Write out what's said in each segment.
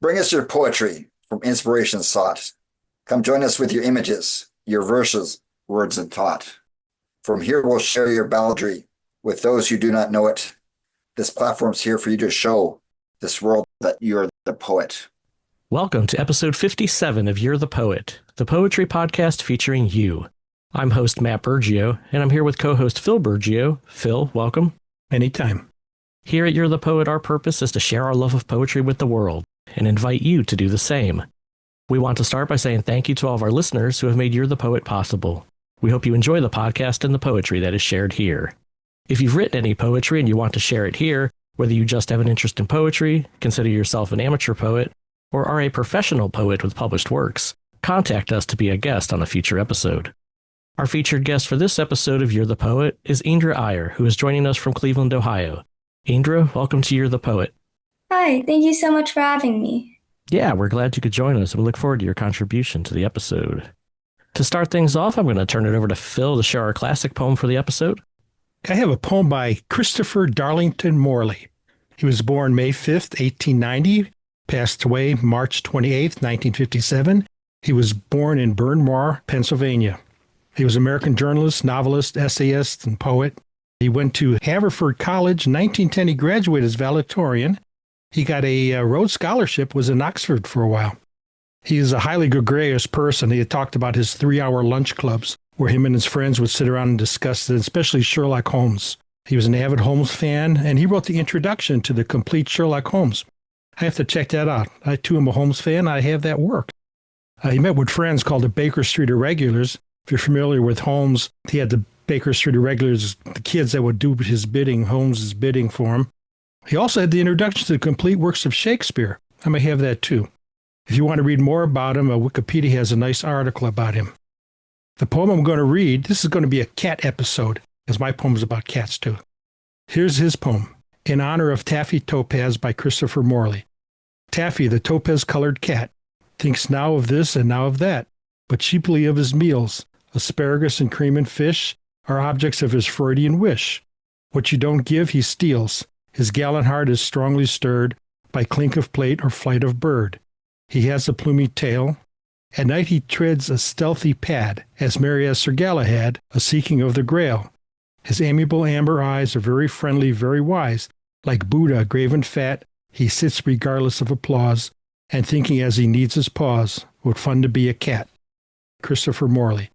Bring us your poetry from inspiration sought. Come join us with your images, your verses, words, and thought. From here, we'll share your balladry with those who do not know it. This platform's here for you to show this world that you're the poet. Welcome to episode 57 of You're the Poet, the poetry podcast featuring you. I'm host Matt Burgio, and I'm here with co-host Phil Burgio. Phil, welcome. Anytime. Here at You're the Poet, our purpose is to share our love of poetry with the world and invite you to do the same. We want to start by saying thank you to all of our listeners who have made You're the Poet possible. We hope you enjoy the podcast and the poetry that is shared here. If you've written any poetry and you want to share it here, whether you just have an interest in poetry, consider yourself an amateur poet, or are a professional poet with published works, contact us to be a guest on a future episode. Our featured guest for this episode of You're the Poet is Indra Iyer, who is joining us from Cleveland, Ohio. Indra, welcome to You're the Poet. Hi, thank you so much for having me. Yeah, we're glad you could join us, and we look forward to your contribution to the episode. To start things off, I'm going to turn it over to Phil to share our classic poem for the episode. I have a poem by Christopher Darlington Morley. He was born May 5th, 1890, passed away March 28th, 1957. He was born in Bryn Mawr, Pennsylvania. He was an American journalist, novelist, essayist, and poet. He went to Haverford College. In 1910, he graduated as valedictorian. He got a Rhodes Scholarship, was in Oxford for a while. He is a highly gregarious person. He had talked about his 3-hour lunch clubs where him and his friends would sit around and discuss it, especially Sherlock Holmes. He was an avid Holmes fan, and he wrote the introduction to the complete Sherlock Holmes. I have to check that out. I, too, am a Holmes fan. I have that work. He met with friends called the Baker Street Irregulars. If you're familiar with Holmes, he had the Baker Street Irregulars, the kids that would do his bidding, Holmes's bidding for him. He also had the introduction to the complete works of Shakespeare. I may have that, too. If you want to read more about him, Wikipedia has a nice article about him. The poem I'm going to read, this is going to be a cat episode, as my poem is about cats, too. Here's his poem, In Honor of Taffy Topaz by Christopher Morley. Taffy, the topaz-colored cat, thinks now of this and now of that, but chiefly of his meals. Asparagus and cream and fish are objects of his Freudian wish. What you don't give, he steals. His gallant heart is strongly stirred by clink of plate or flight of bird. He has a plumy tail. At night he treads a stealthy pad, as merry as Sir Galahad, a seeking of the Grail. His amiable amber eyes are very friendly, very wise. Like Buddha, grave and fat, he sits regardless of applause, and thinking as he needs his paws, what fun to be a cat. Christopher Morley.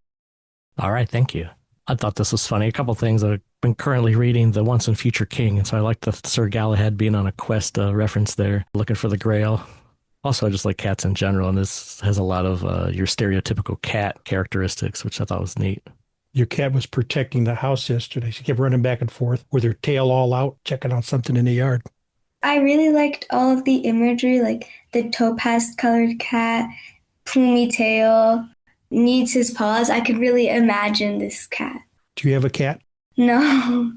All right, thank you. I thought this was funny. A couple things. I've been currently reading The Once and Future King, and so I like the Sir Galahad being on a quest reference there, looking for the Grail. Also, I just like cats in general, and this has a lot of your stereotypical cat characteristics, which I thought was neat. Your cat was protecting the house yesterday. She kept running back and forth with her tail all out, checking out something in the yard. I really liked all of the imagery, like the topaz-colored cat, plumy tail, needs his paws. I could really imagine this cat. Do you have a cat? No.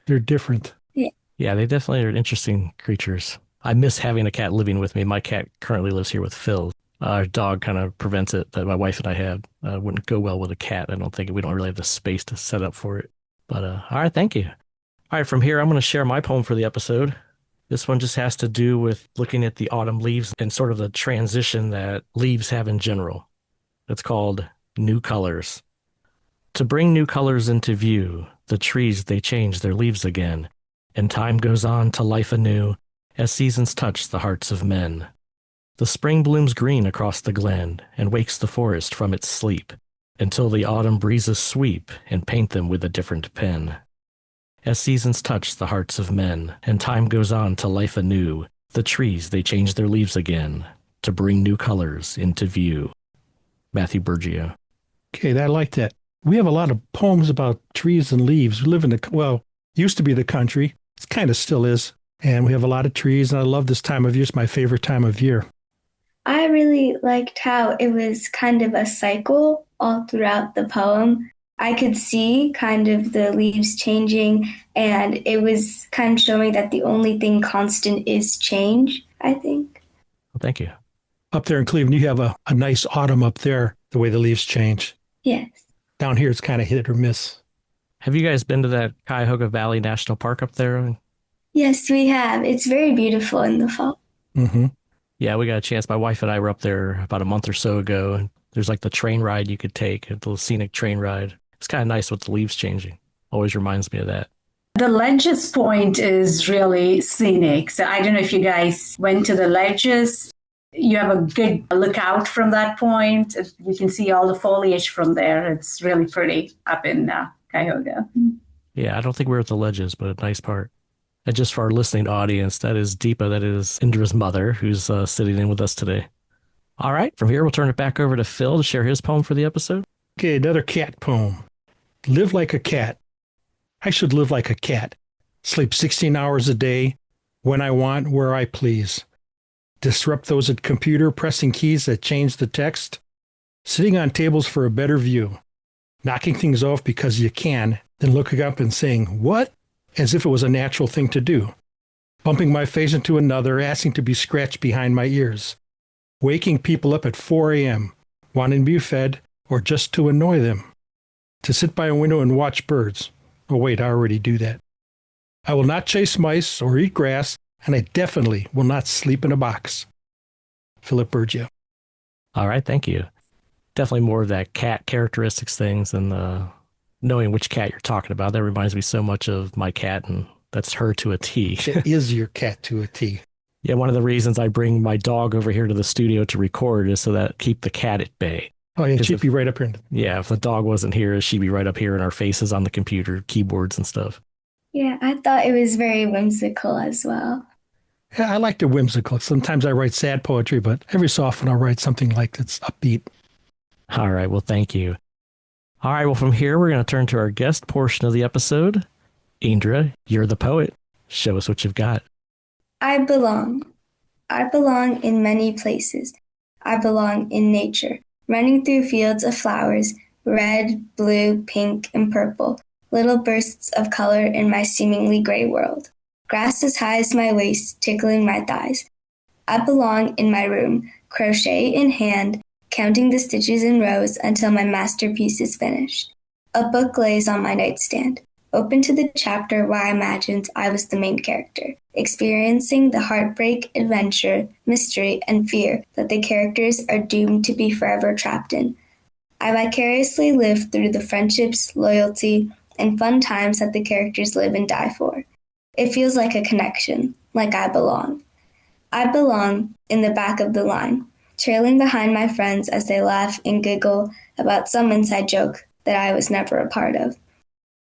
They're different. Yeah, they definitely are interesting creatures. I miss having a cat living with me. My cat currently lives here with Phil. Our dog kind of prevents it that my wife and I have. Wouldn't go well with a cat. I don't think we don't really have the space to set up for it. But all right, thank you. All right, from here, I'm going to share my poem for the episode. This one just has to do with looking at the autumn leaves and sort of the transition that leaves have in general. It's called New Colors. To bring new colors into view, the trees, they change their leaves again, and time goes on to life anew as seasons touch the hearts of men. The spring blooms green across the glen and wakes the forest from its sleep until the autumn breezes sweep and paint them with a different pen. As seasons touch the hearts of men and time goes on to life anew, the trees, they change their leaves again to bring new colors into view. Matthew Burgio. Okay, I like that. We have a lot of poems about trees and leaves. We live in used to be the country. It kind of still is. And we have a lot of trees, and I love this time of year. It's my favorite time of year. I really liked how it was kind of a cycle all throughout the poem. I could see kind of the leaves changing, and it was kind of showing that the only thing constant is change, I think. Well, thank you. Up there in Cleveland, you have a nice autumn up there, the way the leaves change. Yes. Down here, it's kind of hit or miss. Have you guys been to that Cuyahoga Valley National Park up there? Yes, we have. It's very beautiful in the fall. Mm-hmm. Yeah, we got a chance. My wife and I were up there about a month or so ago, and there's like the train ride you could take, a little scenic train ride. It's kind of nice with the leaves changing. Always reminds me of that. The Ledges Point is really scenic. So I don't know if you guys went to the Ledges. You have a good lookout from that point. You can see all the foliage from there. It's really pretty up in Cuyahoga. Yeah, I don't think we're at the ledges, but a nice part. And just for our listening audience, that is Deepa, that is Indra's mother, who's sitting in with us today. All right, from here, we'll turn it back over to Phil to share his poem for the episode. Okay, another cat poem. Live like a cat. I should live like a cat. Sleep 16 hours a day, when I want, where I please. Disrupt those at computer, pressing keys that change the text. Sitting on tables for a better view. Knocking things off because you can, then looking up and saying, "What?" as if it was a natural thing to do. Bumping my face into another, asking to be scratched behind my ears. Waking people up at 4 a.m., wanting to be fed, or just to annoy them. To sit by a window and watch birds. Oh wait, I already do that. I will not chase mice or eat grass, and I definitely will not sleep in a box. Philip Burgio. All right, thank you. Definitely more of that cat characteristics things and knowing which cat you're talking about. That reminds me so much of my cat, and that's her to a T. It is your cat to a T. Yeah, one of the reasons I bring my dog over here to the studio to record is so that keep the cat at bay. Oh, yeah, she'd be right up here. Yeah, if the dog wasn't here, she'd be right up here in our faces on the computer, keyboards and stuff. Yeah, I thought it was very whimsical as well. Yeah, I like the whimsical. Sometimes I write sad poetry, but every so often I'll write something like that's upbeat. All right, well, thank you. All right, well, from here, we're going to turn to our guest portion of the episode. Indra, you're the poet. Show us what you've got. I belong. I belong in many places. I belong in nature, running through fields of flowers, red, blue, pink, and purple, little bursts of color in my seemingly gray world. Grass as high as my waist, tickling my thighs. I belong in my room, crochet in hand, counting the stitches in rows until my masterpiece is finished. A book lays on my nightstand, open to the chapter where I imagined I was the main character, experiencing the heartbreak, adventure, mystery, and fear that the characters are doomed to be forever trapped in. I vicariously live through the friendships, loyalty, and fun times that the characters live and die for. It feels like a connection, like I belong. I belong in the back of the line, trailing behind my friends as they laugh and giggle about some inside joke that I was never a part of.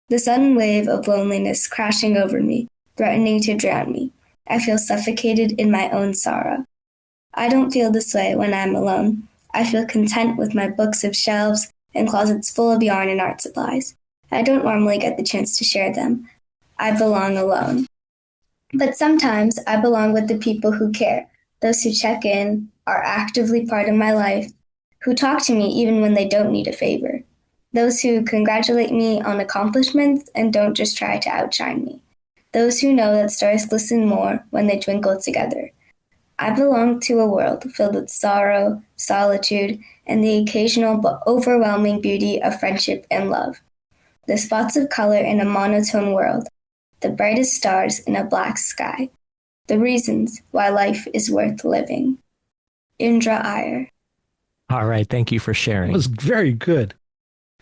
The sudden wave of loneliness crashing over me, threatening to drown me. I feel suffocated in my own sorrow. I don't feel this way when I'm alone. I feel content with my books of shelves and closets full of yarn and art supplies. I don't normally get the chance to share them. I belong alone. But sometimes I belong with the people who care, those who check in, are actively part of my life, who talk to me even when they don't need a favor, those who congratulate me on accomplishments and don't just try to outshine me, those who know that stars glisten more when they twinkle together. I belong to a world filled with sorrow, solitude, and the occasional but overwhelming beauty of friendship and love. The spots of color in a monotone world, the brightest stars in a black sky, the reasons why life is worth living. Indra Iyer. All right, thank you for sharing. It was very good.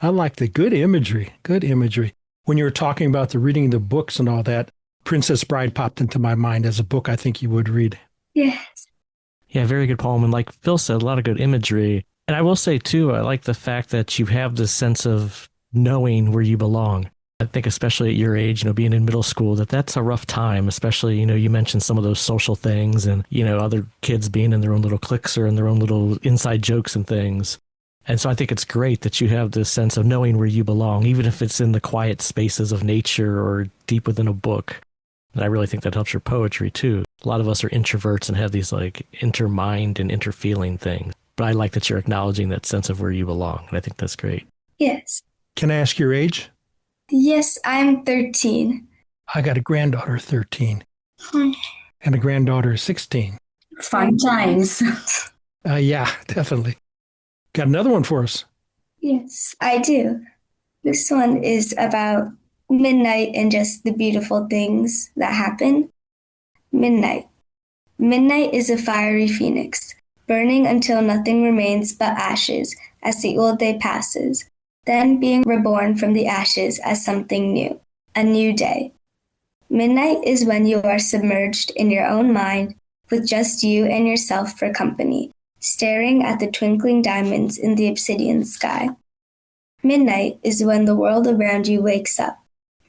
I liked the good imagery. Good imagery. When you were talking about the reading the books and all that, Princess Bride popped into my mind as a book I think you would read. Yes. Yeah, very good poem. And like Phil said, a lot of good imagery. And I will say, too, I like the fact that you have this sense of knowing where you belong. I think especially at your age, being in middle school, that's a rough time, especially, you mentioned some of those social things and, other kids being in their own little cliques or in their own little inside jokes and things. And so I think it's great that you have this sense of knowing where you belong, even if it's in the quiet spaces of nature or deep within a book. And I really think that helps your poetry, too. A lot of us are introverts and have these like intermind and interfeeling things. But I like that you're acknowledging that sense of where you belong. And I think that's great. Yes. Can I ask your age? Yes, I'm 13. I got a granddaughter 13 and a granddaughter 16. Fun times. Yeah, definitely. Got another one for us. Yes, I do. This one is about midnight and just the beautiful things that happen. Midnight. Midnight is a fiery phoenix, burning until nothing remains but ashes as the old day passes, then being reborn from the ashes as something new, a new day. Midnight is when you are submerged in your own mind with just you and yourself for company, staring at the twinkling diamonds in the obsidian sky. Midnight is when the world around you wakes up.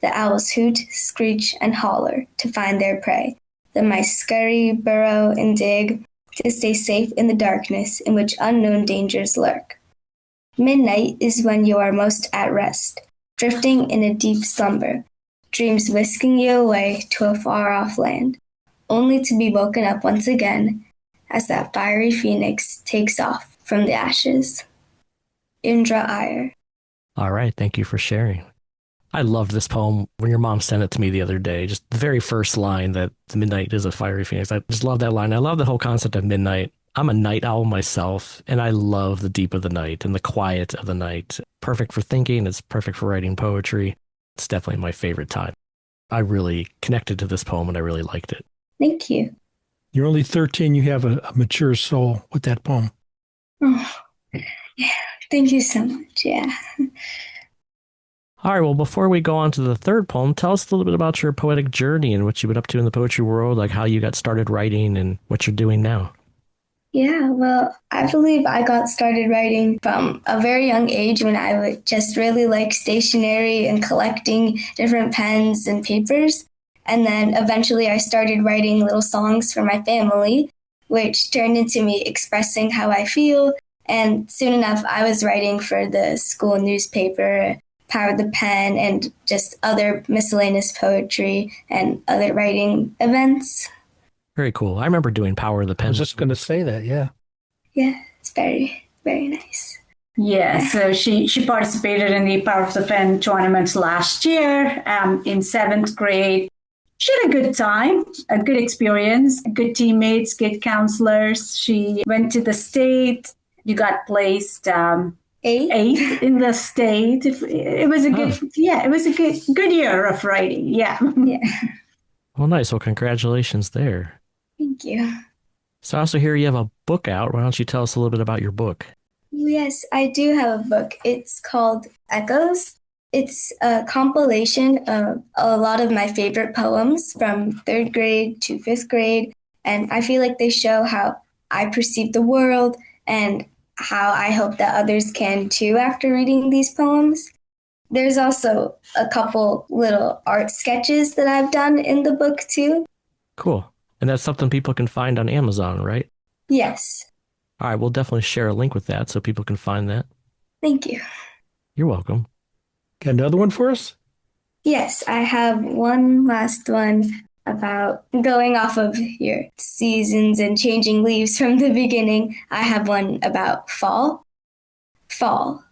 The owls hoot, screech, and holler to find their prey. The mice scurry, burrow, and dig to stay safe in the darkness in which unknown dangers lurk. Midnight is when you are most at rest, drifting in a deep slumber, dreams whisking you away to a far-off land, only to be woken up once again as that fiery phoenix takes off from the ashes. Indra Iyer. All right. Thank you for sharing. I loved this poem when your mom sent it to me the other day. Just the very first line, that the midnight is a fiery phoenix. I just love that line. I love the whole concept of midnight. I'm a night owl myself, and I love the deep of the night and the quiet of the night. Perfect for thinking. It's perfect for writing poetry. It's definitely my favorite time. I really connected to this poem and I really liked it. Thank you. You're only 13. You have a mature soul with that poem. Oh, yeah. Thank you so much. Yeah. All right, well, before we go on to the third poem, tell us a little bit about your poetic journey and what you've been up to in the poetry world, like how you got started writing and what you're doing now. Yeah, well, I believe I got started writing from a very young age when I would just really like stationery and collecting different pens and papers. And then eventually I started writing little songs for my family, which turned into me expressing how I feel. And soon enough, I was writing for the school newspaper, Power of the Pen, and just other miscellaneous poetry and other writing events. Very cool. I remember doing Power of the Pen. I was just going to say that, yeah. Yeah, it's very, very nice. Yeah, so she participated in the Power of the Pen tournament last year in 7th grade. She had a good time, a good experience, good teammates, good counselors. She went to the state. You got placed eighth in the state. It was a good, it was a good year of writing. Yeah. Yeah. Well, nice. Well, congratulations there. Thank you. So I also hear you have a book out. Why don't you tell us a little bit about your book? Yes, I do have a book. It's called Echoes. It's a compilation of a lot of my favorite poems from 3rd grade to 5th grade. And I feel like they show how I perceive the world and how I hope that others can too after reading these poems. There's also a couple little art sketches that I've done in the book too. Cool. And that's something people can find on Amazon, right? Yes. All right, we'll definitely share a link with that so people can find that. Thank you. You're welcome. Got another one for us? Yes, I have one last one about going off of your seasons and changing leaves from the beginning. I have one about fall. Fall.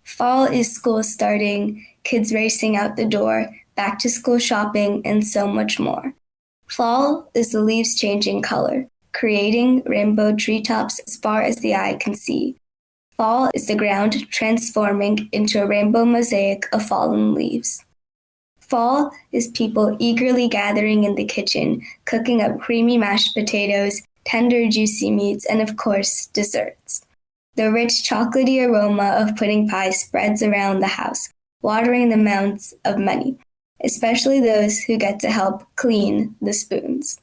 Fall is school starting, kids racing out the door, back to school shopping, and so much more. Fall is the leaves changing color, creating rainbow treetops as far as the eye can see. Fall is the ground transforming into a rainbow mosaic of fallen leaves. Fall is people eagerly gathering in the kitchen, cooking up creamy mashed potatoes, tender juicy meats, and of course, desserts. The rich chocolatey aroma of pudding pie spreads around the house, watering the mouths of many, especially those who get to help clean the spoons.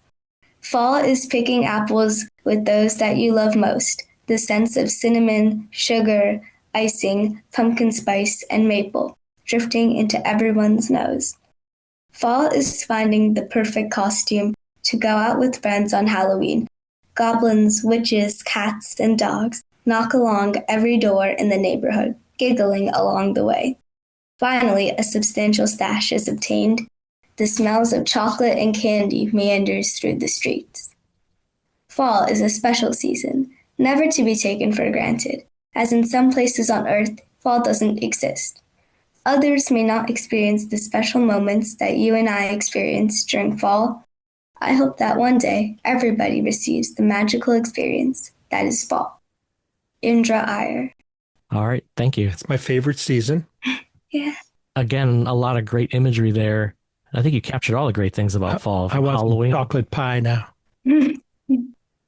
Fall is picking apples with those that you love most, the scents of cinnamon, sugar, icing, pumpkin spice, and maple, drifting into everyone's nose. Fall is finding the perfect costume to go out with friends on Halloween. Goblins, witches, cats, and dogs knock along every door in the neighborhood, giggling along the way. Finally, a substantial stash is obtained. The smells of chocolate and candy meanders through the streets. Fall is a special season, never to be taken for granted, as in some places on Earth, fall doesn't exist. Others may not experience the special moments that you and I experience during fall. I hope that one day everybody receives the magical experience that is fall. Indra Iyer. All right, thank you. It's my favorite season. Yeah. Again, a lot of great imagery there. I think you captured all the great things about fall. I want Halloween. some chocolate pie now.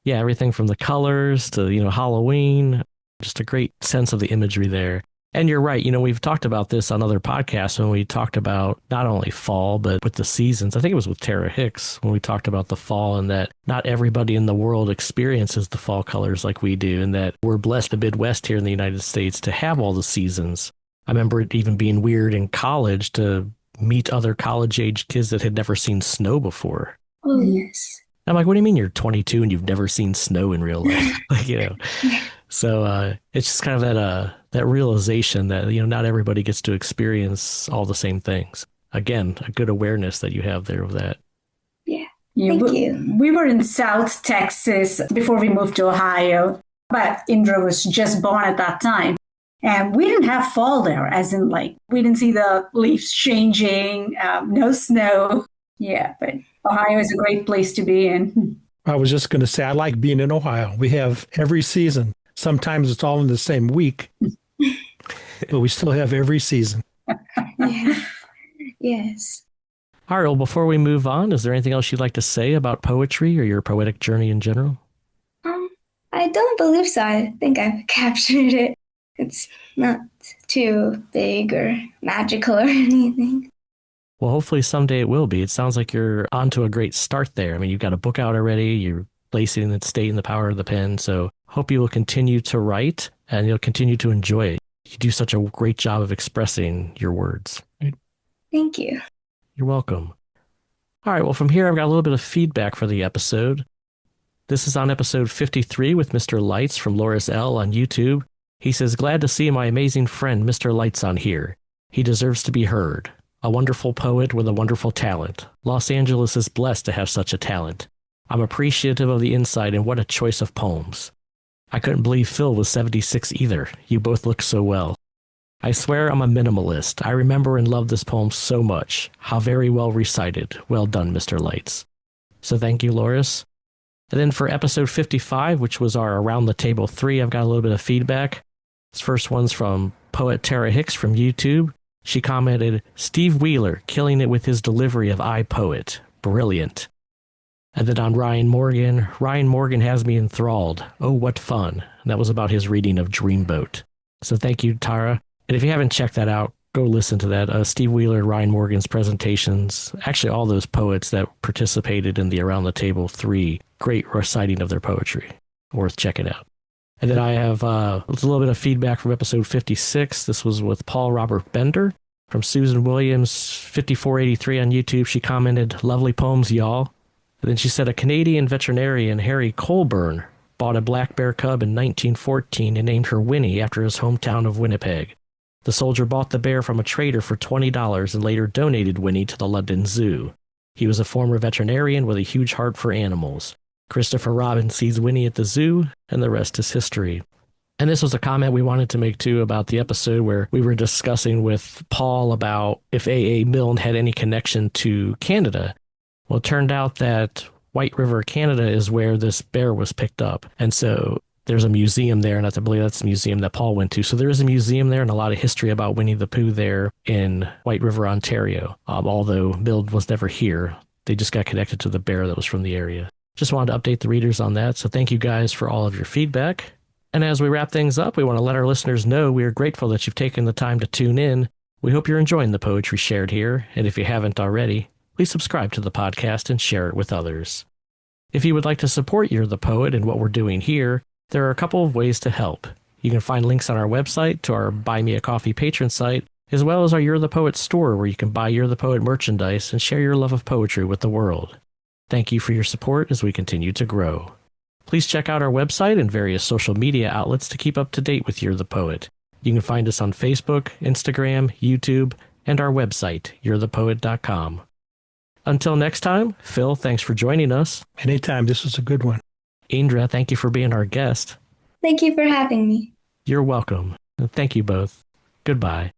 Yeah, everything from the colors to, Halloween, just a great sense of the imagery there. And you're right. We've talked about this on other podcasts when we talked about not only fall, but with the seasons. I think it was with Tara Hicks when we talked about the fall and that not everybody in the world experiences the fall colors like we do, and that we're blessed the Midwest here in the United States to have all the seasons. I remember it even being weird in college to meet other college-age kids that had never seen snow before. Oh, yes. I'm like, what do you mean you're 22 and you've never seen snow in real life? So it's just kind of that realization that, not everybody gets to experience all the same things. Again, a good awareness that you have there of that. Yeah. Thank you. We were in South Texas before we moved to Ohio, but Indra was just born at that time. And we didn't have fall there, as in we didn't see the leaves changing, no snow. Yeah, but Ohio is a great place to be in. I was just going to say, I like being in Ohio. We have every season. Sometimes it's all in the same week, but we still have every season. Yeah. Yes. All right, well, before we move on, is there anything else you'd like to say about poetry or your poetic journey in general? I don't believe so. I think I've captured it. It's not too big or magical or anything. Well, hopefully someday it will be. It sounds like you're onto a great start there. I mean, you've got a book out already. You're placing the state in the power of the pen. So hope you will continue to write and you'll continue to enjoy it. You do such a great job of expressing your words. Thank you. You're welcome. All right, well, from here, I've got a little bit of feedback for the episode. This is on episode 53 with Mr. Lights from Loris L. on YouTube. He says, glad to see my amazing friend, Mr. Lights, on here. He deserves to be heard. A wonderful poet with a wonderful talent. Los Angeles is blessed to have such a talent. I'm appreciative of the insight and what a choice of poems. I couldn't believe Phil was 76 either. You both look so well. I swear I'm a minimalist. I remember and love this poem so much. How very well recited. Well done, Mr. Lights. So thank you, Loris. And then for episode 55, which was our Around the Table 3, I've got a little bit of feedback. This first one's from poet Tara Hicks from YouTube. She commented, Steve Wheeler killing it with his delivery of I Poet. Brilliant. And then on Ryan Morgan has me enthralled. Oh, what fun. And that was about his reading of Dreamboat. So thank you, Tara. And if you haven't checked that out, go listen to that. Steve Wheeler and Ryan Morgan's presentations, actually all those poets that participated in the Around the Table 3, great reciting of their poetry. Worth checking out. And then I have a little bit of feedback from episode 56. This was with Paul Robert Bender from Susan Williams, 5483 on YouTube. She commented, lovely poems, y'all. And then she said, a Canadian veterinarian, Harry Colburn, bought a black bear cub in 1914 and named her Winnie after his hometown of Winnipeg. The soldier bought the bear from a trader for $20 and later donated Winnie to the London Zoo. He was a former veterinarian with a huge heart for animals. Christopher Robin sees Winnie at the zoo, and the rest is history. And this was a comment we wanted to make, too, about the episode where we were discussing with Paul about if A.A. Milne had any connection to Canada. Well, it turned out that White River, Canada is where this bear was picked up. And so there's a museum there, and I believe that's the museum that Paul went to. So there is a museum there and a lot of history about Winnie the Pooh there in White River, Ontario. Although Milne was never here, they just got connected to the bear that was from the area. Just wanted to update the readers on that. So thank you guys for all of your feedback. And as we wrap things up, we want to let our listeners know we are grateful that you've taken the time to tune in. We hope you're enjoying the poetry shared here. And if you haven't already, please subscribe to the podcast and share it with others. If you would like to support You're the Poet and what we're doing here, there are a couple of ways to help. You can find links on our website to our Buy Me a Coffee patron site, as well as our You're the Poet store where you can buy You're the Poet merchandise and share your love of poetry with the world. Thank you for your support as we continue to grow. Please check out our website and various social media outlets to keep up to date with You're the Poet. You can find us on Facebook, Instagram, YouTube, and our website, you'rethepoet.com. Until next time, Phil, thanks for joining us. Anytime. This was a good one. Indra, thank you for being our guest. Thank you for having me. You're welcome. Thank you both. Goodbye.